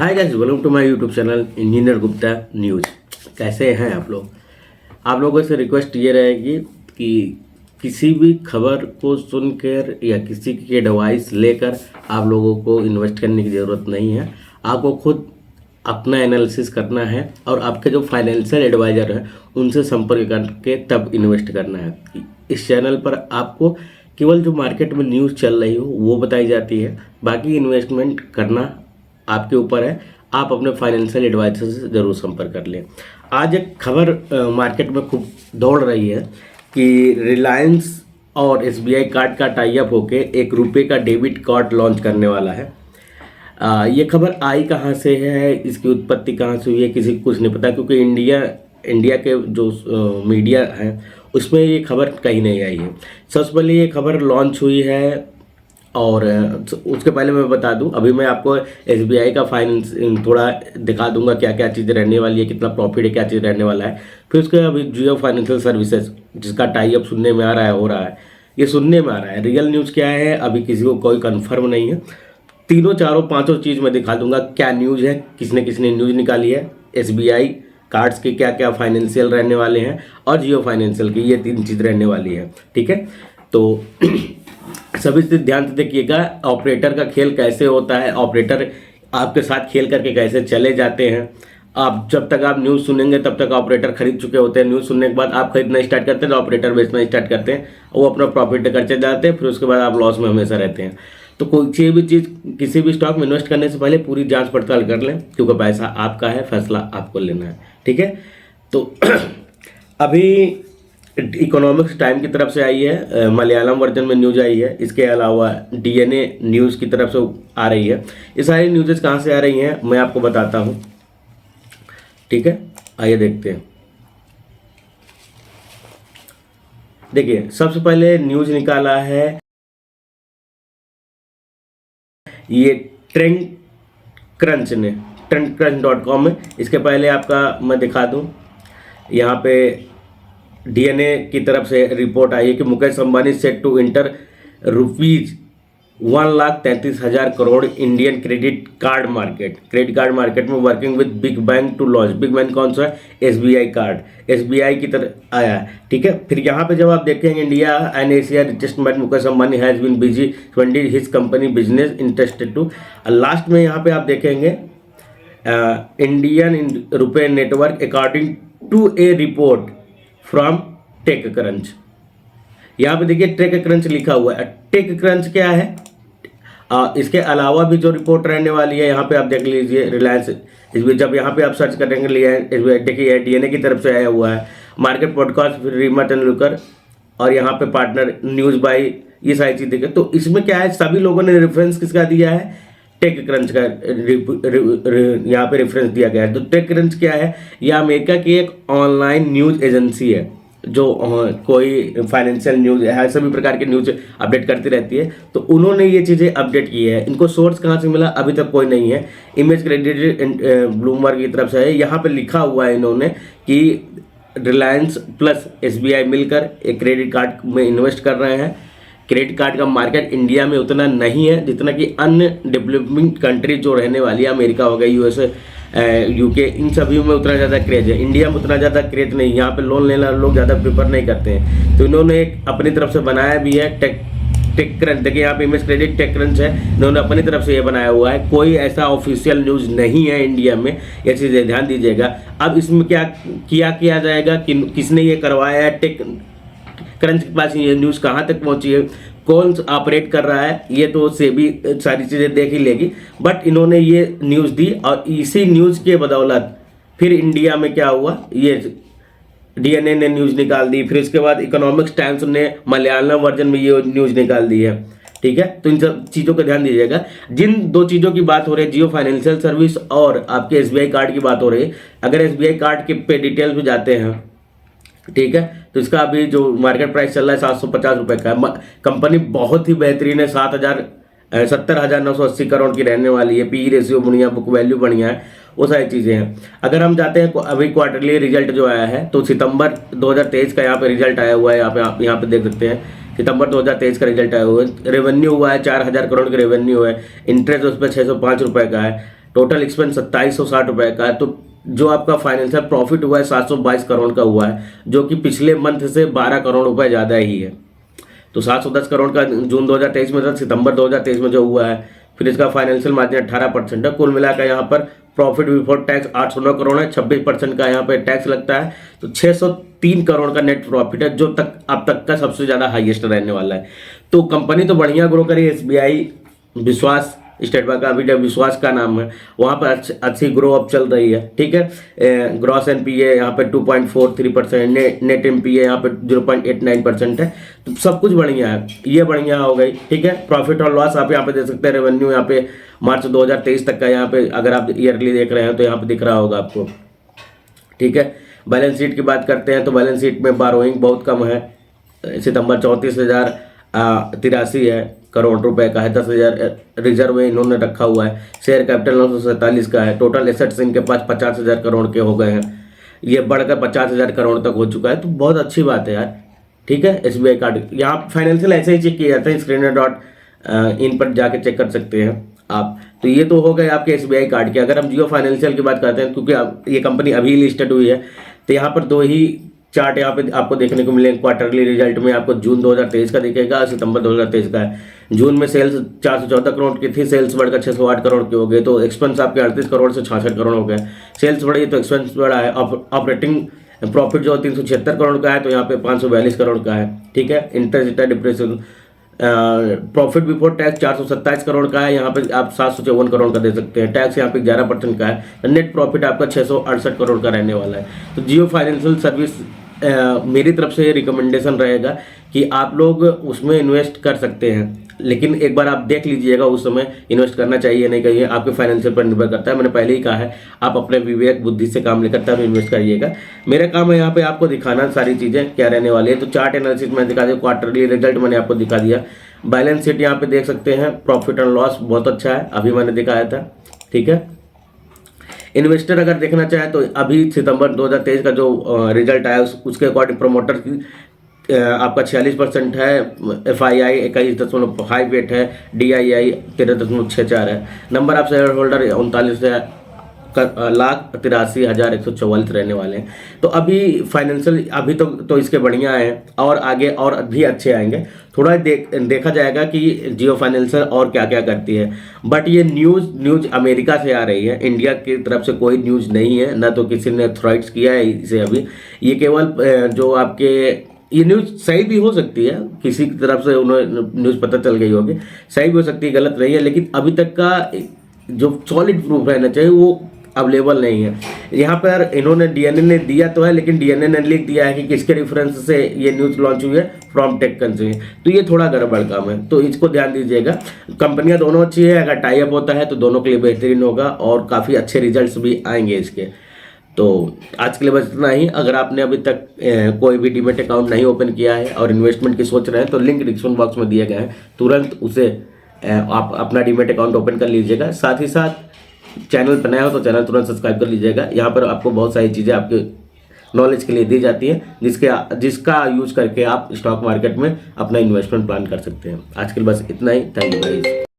Hi guys, welcome to my YouTube channel engineer Gupta news. कैसे हैं आप लोग? आप लोगों से रिक्वेस्ट ये रहेगी कि किसी भी खबर को सुनकर या किसी की एडवाइस लेकर आप लोगों को इन्वेस्ट करने की ज़रूरत नहीं है। आपको खुद अपना एनालिसिस करना है और आपके जो फाइनेंशियल एडवाइज़र हैं उनसे संपर्क करके तब इन्वेस्ट करना है। इस चैनल पर आपको केवल जो मार्केट में न्यूज़ चल रही हो वो बताई जाती है, बाकी इन्वेस्टमेंट करना आपके ऊपर है। आप अपने फाइनेंशियल एडवाइजर से ज़रूर संपर्क कर लें। आज एक खबर मार्केट में खूब दौड़ रही है कि रिलायंस और एसबीआई कार्ड का टाई अप होके ₹1 का डेबिट कार्ड लॉन्च करने वाला है। ये खबर आई कहाँ से है, इसकी उत्पत्ति कहाँ से हुई है, किसी को कुछ नहीं पता, क्योंकि इंडिया के जो मीडिया है उसमें ये खबर कहीं नहीं आई है। सबसे पहले ये खबर लॉन्च हुई है और उसके पहले मैं बता दूं, अभी मैं आपको एसबीआई का फाइनेंस थोड़ा दिखा दूंगा क्या क्या चीज़ें रहने वाली है, कितना प्रॉफिट है, क्या चीज़ रहने वाला है। फिर उसके अभी जियो फाइनेंशियल सर्विसेज जिसका टाई अप सुनने में आ रहा है, हो रहा है, ये सुनने में आ रहा है। रियल न्यूज़ क्या है अभी किसी को कोई कन्फर्म नहीं है। तीनों चारों पाँचों चीज़ मैं दिखा दूंगा क्या न्यूज़ है, किसने किसने न्यूज़ निकाली है, एसबीआई कार्ड्स के क्या क्या फाइनेंशियल रहने वाले हैं और जियो फाइनेंशियल की ये 3 चीज़ रहने वाली है। ठीक है, तो सभी से ध्यान से देखिएगा ऑपरेटर का खेल कैसे होता है, ऑपरेटर आपके साथ खेल करके कैसे चले जाते हैं। आप जब तक आप न्यूज़ सुनेंगे तब तक ऑपरेटर खरीद चुके होते हैं। न्यूज़ सुनने के बाद आप खरीदना स्टार्ट करते हैं तो ऑपरेटर बेचना स्टार्ट करते हैं, वो अपना प्रॉफिट करते जाते हैं, फिर उसके बाद आप लॉस में हमेशा रहते हैं। तो कोई भी चीज़ किसी भी स्टॉक में इन्वेस्ट करने से पहले पूरी जांच पड़ताल कर लें, क्योंकि पैसा आपका है, फैसला आपको लेना है। ठीक है, तो अभी इकोनॉमिक्स टाइम की तरफ से आई है, मलयालम वर्जन में न्यूज आई है। इसके अलावा डीएनए न्यूज़ की तरफ से आ रही है। ये सारी न्यूज़ेस कहाँ से आ रही हैं मैं आपको बताता हूँ। ठीक है, आइए देखते हैं। देखिए, सबसे पहले न्यूज़ निकाला है ये trendcrunch.com में। इसके पहले आपका मैं दिखा दूँ, यहाँ पे डीएनए की तरफ से रिपोर्ट आई है कि Mukesh Ambani set to enter ₹1,33,000 crore Indian credit card market में working with big bank to launch. Big bank कौन सा है? एसबीआई कार्ड, एसबीआई की तरफ आया है। ठीक है, फिर यहाँ पे जब आप देखेंगे India and Asia richest man Mukesh Ambani has been busy funding his company business interested to. Last में यहाँ पे आप देखेंगे इंडियन रुपए network according to a report from TechCrunch. यहाँ पे देखिए टेक क्रंच लिखा हुआ है। टेक क्रंच क्या है? इसके अलावा भी जो रिपोर्ट रहने वाली है यहाँ पे आप देख लीजिए। रिलायंस इसमें जब यहाँ पे आप सर्च करेंगे, देखिए डीएनए की तरफ से आया हुआ है। मार्केट पॉडकास्ट रीमा टेंडुलकर और यहाँ पे पार्टनर न्यूज़ बाई, ये सारी चीज़ देखें। तो इसमें क्या है, सभी लोगों ने रेफरेंस किसका दिया है? टेक क्रंच का यहाँ पे रेफरेंस दिया गया है। तो टेक क्रंच क्या है? यह अमेरिका की एक ऑनलाइन न्यूज़ एजेंसी है जो कोई फाइनेंशियल न्यूज़ है, सभी प्रकार की न्यूज़ अपडेट करती रहती है। तो उन्होंने ये चीज़ें अपडेट की है। इनको सोर्स कहाँ से मिला अभी तक कोई नहीं है। इमेज क्रेडिटेड ब्लूमबर्ग की तरफ से है। यहाँ पे लिखा हुआ है इन्होंने कि रिलायंस प्लस एसबीआई मिलकर एक क्रेडिट कार्ड में इन्वेस्ट कर रहे हैं। क्रेडिट कार्ड का मार्केट इंडिया में उतना नहीं है जितना कि अन्य डेवलपिंग कंट्री जो रहने वाली है, अमेरिका हो गया, यूएसए, यूके, इन सभी में उतना ज़्यादा क्रेज है। इंडिया में उतना ज़्यादा क्रेज नहीं, यहाँ पे लोन लेना लोग ज़्यादा प्रेफर नहीं करते हैं। तो इन्होंने एक अपनी तरफ से बनाया भी है टेक क्रंच। देखिए यहाँ पे इमेज क्रेडिट टेक क्रंच है, इन्होंने अपनी तरफ से ये बनाया हुआ है। कोई ऐसा ऑफिशियल न्यूज़ नहीं है इंडिया में, ये चीज़ें ध्यान दीजिएगा। अब इसमें क्या किया जाएगा कि किसने ये करवाया है, टेक क्रंच के पास ये न्यूज़ कहाँ तक पहुँची है, कौन ऑपरेट कर रहा है, ये तो सेबी सारी चीज़ें देख ही लेगी। बट इन्होंने ये न्यूज़ दी और इसी न्यूज़ के बदौलत फिर इंडिया में क्या हुआ, ये डीएनए ने न्यूज़ निकाल दी। फिर इसके बाद इकोनॉमिक्स टाइम्स ने मलयालम वर्जन में ये न्यूज़ निकाल दी है। ठीक है, तो इन सब चीज़ों का ध्यान दीजिएगा। जिन 2 चीज़ों की बात हो रही है, जियो फाइनेंशियल सर्विस और आपके एसबीआई कार्ड की बात हो रही है। अगर एसबीआई कार्ड के पे डिटेल्स में जाते हैं, ठीक है, तो इसका अभी जो मार्केट प्राइस चल रहा है 750 रुपये का। कंपनी बहुत ही बेहतरीन है, 70,980 करोड़ की रहने वाली है। पी रेशियो बढ़िया, बुक वैल्यू बढ़िया है, वो सारी चीज़ें हैं। अगर हम जाते हैं अभी क्वार्टरली रिजल्ट जो आया है, तो सितंबर 2023 का यहाँ पे रिजल्ट आया हुआ है। आप यहाँ पे देख सकते हैं सितंबर 2023 का रिजल्ट आया हुआ है। रेवेन्यू हुआ है 4,000 करोड़ का रेवेन्यू है। इंटरेस्ट उस पर 605 रुपये का है। टोटल एक्सपेंस 2760 रुपए का है। तो जो आपका फाइनेंशियल प्रॉफिट हुआ है 722 करोड़ का हुआ है, जो कि पिछले मंथ से 12 करोड़ रुपए ज़्यादा ही है। तो 710 करोड़ का जून 2023 में था, सितंबर 2023 में जो हुआ है। फिर इसका फाइनेंशियल मार्जिन 18% है। कुल मिलाकर यहाँ पर प्रॉफिट बिफोर टैक्स 809 करोड़ है, 26% का यहाँ पे टैक्स लगता है। तो 603 करोड़ का नेट प्रॉफिट है, जो तक अब तक का सबसे ज़्यादा हाईएस्ट रहने वाला है। तो कंपनी तो बढ़िया ग्रो करी। एसबीआई, विश्वास, स्टेट बैंक ऑफ इंडिया विश्वास का नाम है, वहाँ पर अच्छी ग्रो अप चल रही है। ठीक है, ग्रॉस एनपीए यहाँ पे 2.43%, नेट एनपीए यहाँ पे 0.89% है। तो सब कुछ बढ़िया है, ये बढ़िया हो गई। ठीक है, प्रॉफिट और लॉस आप यहाँ पे देख सकते हैं। रेवेन्यू यहाँ पे मार्च 2023 तक का यहाँ पे अगर आप ईयरली देख रहे हैं तो यहाँ पे दिख रहा होगा आपको। ठीक है, बैलेंस शीट की बात करते हैं तो बैलेंस शीट में बारोइंग बहुत कम है। सितंबर 34,083 है करोड़ रुपए का है। 10,000 रिजर्व में इन्होंने रखा हुआ है। शेयर कैपिटल 947 का है। टोटल एसेट्स इनके पास 50,000 करोड़ के हो गए हैं, ये बढ़कर 50,000 करोड़ तक हो चुका है। तो बहुत अच्छी बात है यार। ठीक है, एसबीआई कार्ड यहाँ फाइनेंशियल ऐसे ही चेक किए जाते हैं, screener.in पर जाके चेक कर सकते हैं आप। तो ये तो हो गए आपके एसबीआई कार्ड के। अगर हम जियो फाइनेंशियल की बात करते हैं, क्योंकि ये कंपनी अभी लिस्टेड हुई है, तो यहाँ पर दो ही चार्ट यहाँ पे आपको देखने को मिलेंगे। क्वार्टरली रिजल्ट में आपको जून 2023 का दिखेगा और सितंबर 2023 का है। जून में सेल्स 414 करोड़ की थी, सेल्स बढ़कर 608 करोड़ के हो गए। तो एक्सपेंस आपके 38 करोड़ से 66 करोड़ हो गए। सेल्स बढ़ी तो एक्सपेंस बढ़ा है। ऑपरेटिंग प्रॉफिट जो 376 करोड़ का है, तो यहाँ पे 542 करोड़ का है। ठीक है, interest depression profit before tax 427 crore का है, यहाँ पे आप 754 करोड़ का दे सकते हैं। टैक्स यहाँ पे 11% का है। नेट प्रॉफिट आपका 668 करोड़ का रहने वाला है। तो जियो फाइनेंशियल सर्विस मेरी तरफ से ये रिकमेंडेशन रहेगा कि आप लोग उसमें इन्वेस्ट कर सकते हैं, लेकिन एक बार आप देख लीजिएगा उस समय इन्वेस्ट करना चाहिए नहीं करिए, आपके फाइनेंशियल पर निर्भर करता है। मैंने पहले ही कहा है, आप अपने विवेक बुद्धि से काम लेकर तब इन्वेस्ट करिएगा। मेरा काम है यहाँ पे आपको दिखाना सारी चीज़ें क्या रहने वाली है। तो चार्ट एनालिसिस मैंने दिखा दिया, क्वार्टरली रिजल्ट मैंने आपको दिखा दिया, बैलेंस शीट यहाँ पे देख सकते हैं, प्रॉफिट एंड लॉस बहुत अच्छा है, अभी मैंने दिखाया था। ठीक है, इन्वेस्टर अगर देखना चाहे तो अभी सितंबर 2023 का जो रिजल्ट आया उसके अकॉर्डिंग प्रमोटर की आपका 46% है, FII 21.58 है, DII 13.64 है, नंबर ऑफ शेयर होल्डर 39,83,144 रहने वाले हैं। तो अभी फाइनेंशियल अभी तो इसके बढ़िया हैं, और आगे और भी अच्छे आएंगे। थोड़ा देखा जाएगा कि जियो फाइनेंशियल और क्या क्या करती है। बट ये न्यूज़ अमेरिका से आ रही है, इंडिया की तरफ से कोई न्यूज़ नहीं है, ना तो किसी ने थ्रेट्स किया है इसे अभी। ये केवल जो आपके ये न्यूज़ सही भी हो सकती है, किसी की तरफ से उन्हें न्यूज़ पता चल गई होगी, सही भी हो सकती है, गलत नहीं है, लेकिन अभी तक का जो सॉलिड प्रूफ रहना चाहिए वो अवेलेबल नहीं है। यहाँ पर इन्होंने डीएनए ने दिया तो है, लेकिन डीएनए ने लिख दिया है कि किसके रेफरेंस से ये न्यूज़ लॉन्च हुई है, फ्रॉम टेक्कन से। तो ये थोड़ा गड़बड़ काम है, तो इसको ध्यान दीजिएगा। कंपनियां दोनों अच्छी है, अगर टाई अप होता है तो दोनों के लिए बेहतरीन होगा और काफ़ी अच्छे रिजल्ट्स भी आएंगे इसके। तो आज के लिए बस इतना ही। अगर आपने अभी तक कोई भी डीमेट अकाउंट नहीं ओपन किया है और इन्वेस्टमेंट की सोच रहे हैं, तो लिंक डिस्क्रिप्शन बॉक्स में दिए गए हैं, तुरंत उसे आप अपना डीमेट अकाउंट ओपन कर लीजिएगा। साथ ही साथ चैनल पर नया हो तो चैनल तुरंत सब्सक्राइब कर लीजिएगा। यहाँ पर आपको बहुत सारी चीज़ें आपके नॉलेज के लिए दी जाती है, जिसका यूज करके आप स्टॉक मार्केट में अपना इन्वेस्टमेंट प्लान कर सकते हैं। आज के लिए बस इतना ही। Thank you guys.